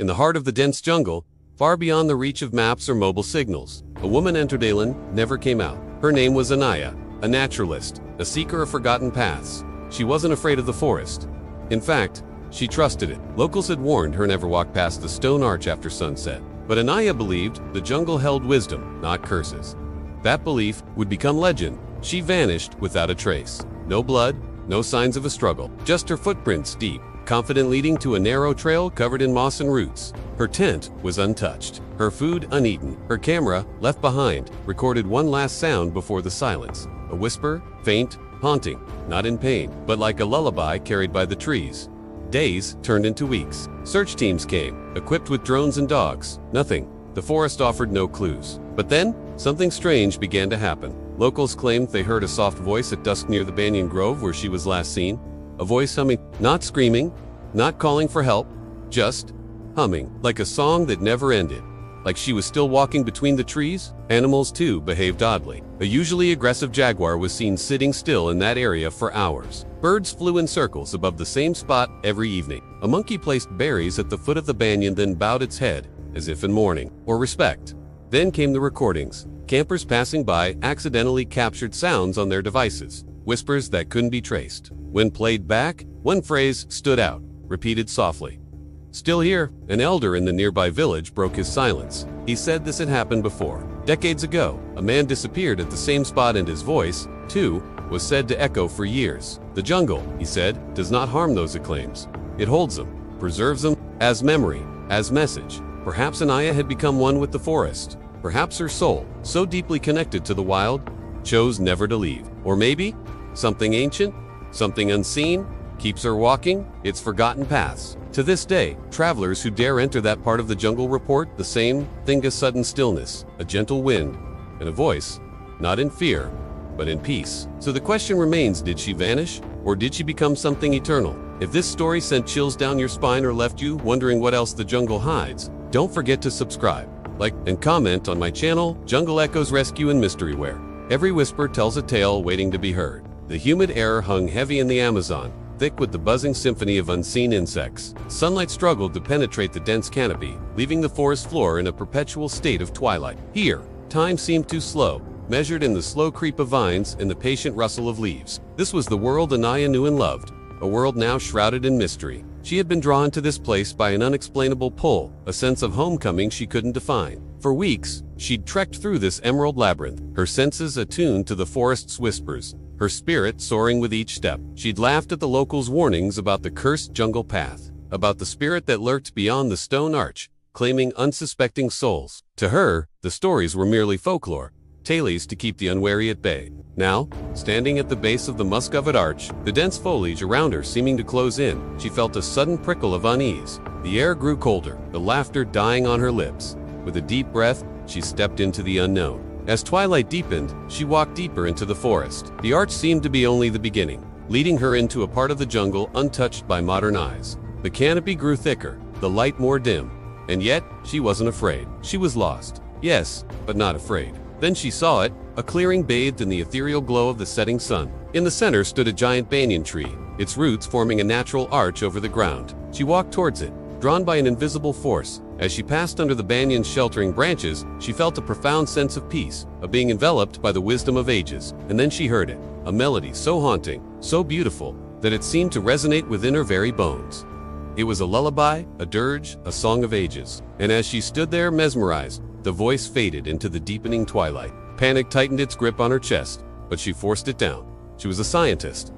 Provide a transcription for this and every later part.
In the heart of the dense jungle, far beyond the reach of maps or mobile signals, a woman entered Dalen, never came out. Her name was Anaya, a naturalist, a seeker of forgotten paths. She wasn't afraid of the forest. In fact, she trusted it. Locals had warned her never walk past the stone arch after sunset. But Anaya believed the jungle held wisdom, not curses. That belief would become legend. She vanished without a trace. No blood, no signs of a struggle, just her footprints deep, confident leading to a narrow trail covered in moss and roots. Her tent was untouched, her food uneaten, her camera, left behind, recorded one last sound before the silence. A whisper, faint, haunting, not in pain, but like a lullaby carried by the trees. Days turned into weeks. Search teams came, equipped with drones and dogs. Nothing. The forest offered no clues. But then, something strange began to happen. Locals claimed they heard a soft voice at dusk near the banyan grove where she was last seen. A voice humming, not screaming, not calling for help, just humming, like a song that never ended. Like she was still walking between the trees. Animals too behaved oddly. A usually aggressive jaguar was seen sitting still in that area for hours. Birds flew in circles above the same spot every evening. A monkey placed berries at the foot of the banyan, then bowed its head, as if in mourning or respect. Then came the recordings. Campers passing by accidentally captured sounds on their devices, whispers that couldn't be traced. When played back, one phrase stood out, repeated softly. Still here, an elder in the nearby village broke his silence. He said this had happened before. Decades ago, a man disappeared at the same spot and his voice, too, was said to echo for years. The jungle, he said, does not harm those it claims. It holds them, preserves them, as memory, as message. Perhaps Anaya had become one with the forest. Perhaps her soul, so deeply connected to the wild, chose never to leave. Or maybe, something ancient, something unseen, keeps her walking its forgotten paths. To this day, travelers who dare enter that part of the jungle report the same thing: a sudden stillness, a gentle wind, and a voice, not in fear, but in peace. So the question remains, did she vanish, or did she become something eternal? If this story sent chills down your spine or left you wondering what else the jungle hides, don't forget to subscribe, like, and comment on my channel, Jungle Echoes Rescue and Mysteryware. Every whisper tells a tale waiting to be heard. The humid air hung heavy in the Amazon, thick with the buzzing symphony of unseen insects. Sunlight struggled to penetrate the dense canopy, leaving the forest floor in a perpetual state of twilight. Here, time seemed too slow, measured in the slow creep of vines and the patient rustle of leaves. This was the world Anaya knew and loved, a world now shrouded in mystery. She had been drawn to this place by an unexplainable pull, a sense of homecoming she couldn't define. For weeks, she'd trekked through this emerald labyrinth, her senses attuned to the forest's whispers, her spirit soaring with each step. She'd laughed at the locals' warnings about the cursed jungle path, about the spirit that lurked beyond the stone arch, claiming unsuspecting souls. To her, the stories were merely folklore, tales to keep the unwary at bay. Now, standing at the base of the musk-covered arch, the dense foliage around her seeming to close in, she felt a sudden prickle of unease. The air grew colder, the laughter dying on her lips. With a deep breath, she stepped into the unknown. As twilight deepened, she walked deeper into the forest. The arch seemed to be only the beginning, leading her into a part of the jungle untouched by modern eyes. The canopy grew thicker, the light more dim, and yet she wasn't afraid. She was lost, yes, but not afraid. Then she saw it, a clearing bathed in the ethereal glow of the setting sun. In the center stood a giant banyan tree, its roots forming a natural arch over the ground. She walked towards it, drawn by an invisible force. As she passed under the banyan's sheltering branches, she felt a profound sense of peace, of being enveloped by the wisdom of ages. And then she heard it, a melody so haunting, so beautiful, that it seemed to resonate within her very bones. It was a lullaby, a dirge, a song of ages. And as she stood there mesmerized, the voice faded into the deepening twilight. Panic tightened its grip on her chest, but she forced it down. She was a scientist.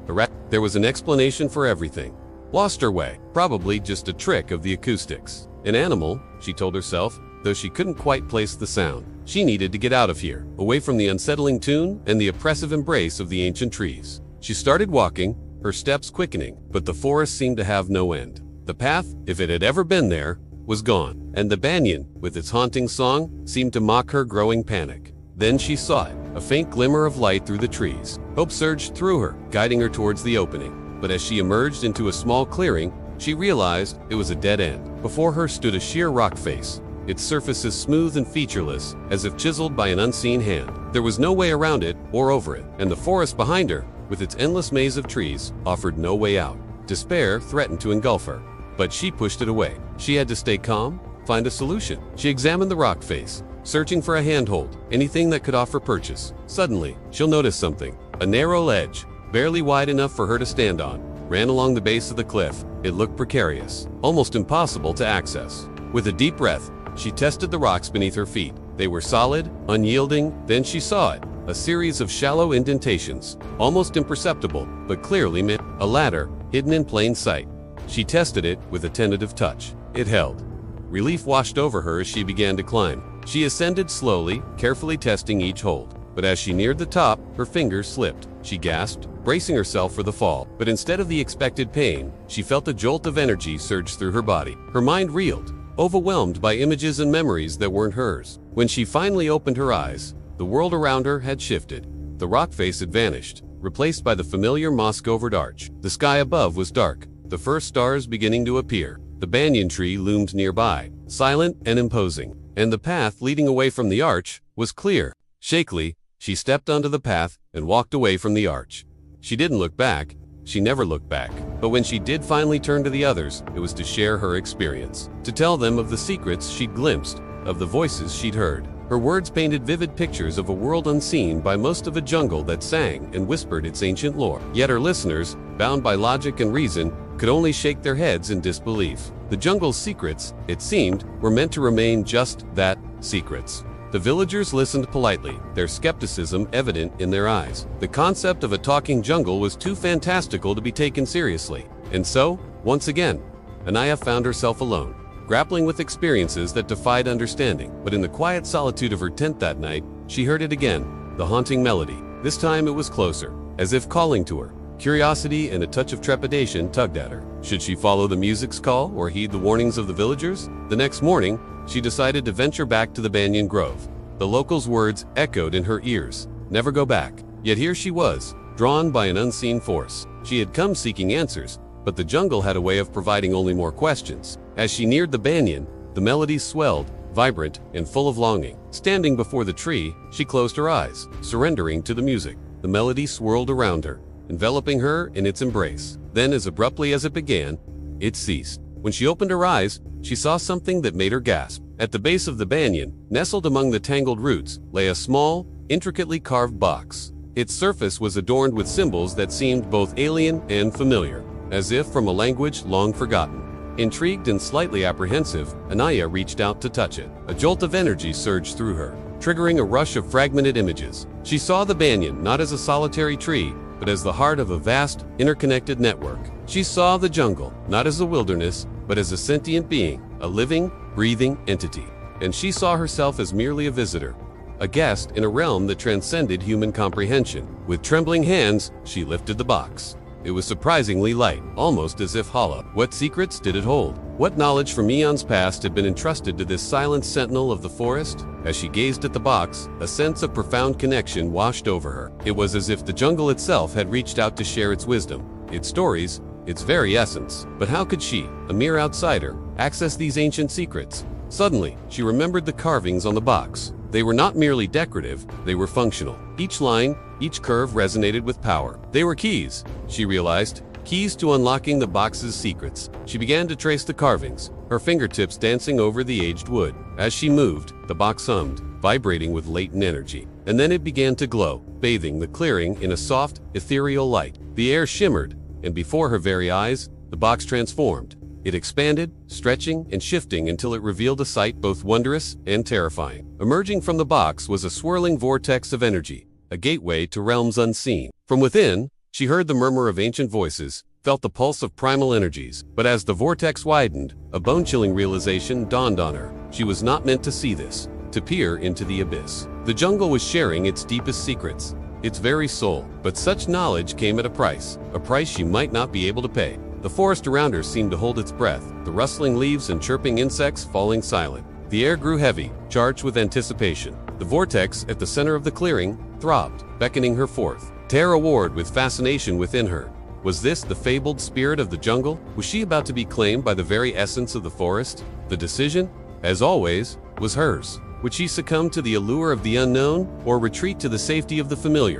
There was an explanation for everything. Lost her way, probably just a trick of the acoustics. An animal, she told herself, though she couldn't quite place the sound. She needed to get out of here, away from the unsettling tune and the oppressive embrace of the ancient trees. She started walking, her steps quickening, but the forest seemed to have no end. The path, if it had ever been there, was gone, and the banyan, with its haunting song, seemed to mock her growing panic. Then she saw it, a faint glimmer of light through the trees. Hope surged through her, guiding her towards the opening. But as she emerged into a small clearing, she realized it was a dead end. Before her stood a sheer rock face, its surface as smooth and featureless as if chiseled by an unseen hand. There was no way around it or over it, and the forest behind her, with its endless maze of trees, offered no way out. Despair threatened to engulf her. but she pushed it away. She had to stay calm, find a solution. She examined the rock face, searching for a handhold, anything that could offer purchase. Suddenly, she'll notice something. A narrow ledge, barely wide enough for her to stand on, ran along the base of the cliff. It looked precarious, almost impossible to access. With a deep breath, she tested the rocks beneath her feet. They were solid, unyielding. Then she saw it, a series of shallow indentations, almost imperceptible, but clearly meant a ladder, hidden in plain sight. She tested it with a tentative touch. It held. Relief washed over her as she began to climb. She ascended slowly, carefully testing each hold. But as she neared the top, her fingers slipped. She gasped, bracing herself for the fall. But instead of the expected pain, she felt a jolt of energy surge through her body. Her mind reeled, overwhelmed by images and memories that weren't hers. When she finally opened her eyes, the world around her had shifted. The rock face had vanished, replaced by the familiar moss-covered arch. The sky above was dark, the first stars beginning to appear. The banyan tree loomed nearby, silent and imposing, and the path leading away from the arch was clear. Shakily, she stepped onto the path and walked away from the arch. She didn't look back. She never looked back. But when she did finally turn to the others, it was to share her experience, to tell them of the secrets she'd glimpsed, of the voices she'd heard. Her words painted vivid pictures of a world unseen by most of a jungle that sang and whispered its ancient lore. Yet her listeners, bound by logic and reason, could only shake their heads in disbelief. The jungle's secrets, it seemed, were meant to remain just that, secrets. The villagers listened politely, their skepticism evident in their eyes. The concept of a talking jungle was too fantastical to be taken seriously. And so, once again, Anaya found herself alone, grappling with experiences that defied understanding. But in the quiet solitude of her tent that night, she heard it again, the haunting melody. This time it was closer, as if calling to her. Curiosity and a touch of trepidation tugged at her. Should she follow the music's call or heed the warnings of the villagers? The next morning, she decided to venture back to the banyan grove. The locals' words echoed in her ears, "Never go back." Yet here she was, drawn by an unseen force. She had come seeking answers, but the jungle had a way of providing only more questions. As she neared the banyan, the melody swelled, vibrant and full of longing. Standing before the tree, she closed her eyes, surrendering to the music. The melody swirled around her, enveloping her in its embrace. Then, as abruptly as it began, it ceased. When she opened her eyes, she saw something that made her gasp. At the base of the banyan, nestled among the tangled roots, lay a small, intricately carved box. Its surface was adorned with symbols that seemed both alien and familiar, as if from a language long forgotten. Intrigued and slightly apprehensive, Anaya reached out to touch it. A jolt of energy surged through her, triggering a rush of fragmented images. She saw the banyan not as a solitary tree, but as the heart of a vast, interconnected network. She saw the jungle, not as a wilderness, but as a sentient being, a living, breathing entity. And she saw herself as merely a visitor, a guest in a realm that transcended human comprehension. With trembling hands, she lifted the box. It was surprisingly light, almost as if hollow. What secrets did it hold? What knowledge from eons past had been entrusted to this silent sentinel of the forest? As she gazed at the box, a sense of profound connection washed over her. It was as if the jungle itself had reached out to share its wisdom, its stories, its very essence. But how could she, a mere outsider, access these ancient secrets? Suddenly, she remembered the carvings on the box. They were not merely decorative, they were functional. Each line, each curve resonated with power. They were keys, she realized, keys to unlocking the box's secrets. She began to trace the carvings, her fingertips dancing over the aged wood. As she moved, the box hummed, vibrating with latent energy. And then it began to glow, bathing the clearing in a soft, ethereal light. The air shimmered, and before her very eyes, the box transformed. It expanded, stretching and shifting until it revealed a sight both wondrous and terrifying. Emerging from the box was a swirling vortex of energy, a gateway to realms unseen. From within, she heard the murmur of ancient voices, felt the pulse of primal energies. But as the vortex widened, a bone-chilling realization dawned on her. She was not meant to see this, to peer into the abyss. The jungle was sharing its deepest secrets, its very soul. But such knowledge came at a price she might not be able to pay. The forest around her seemed to hold its breath, the rustling leaves and chirping insects falling silent. The air grew heavy, charged with anticipation. The vortex at the center of the clearing throbbed, beckoning her forth. Terror warred with fascination within her. Was this the fabled spirit of the jungle? Was she about to be claimed by the very essence of the forest? The decision, as always, was hers. Would she succumb to the allure of the unknown, or retreat to the safety of the familiar?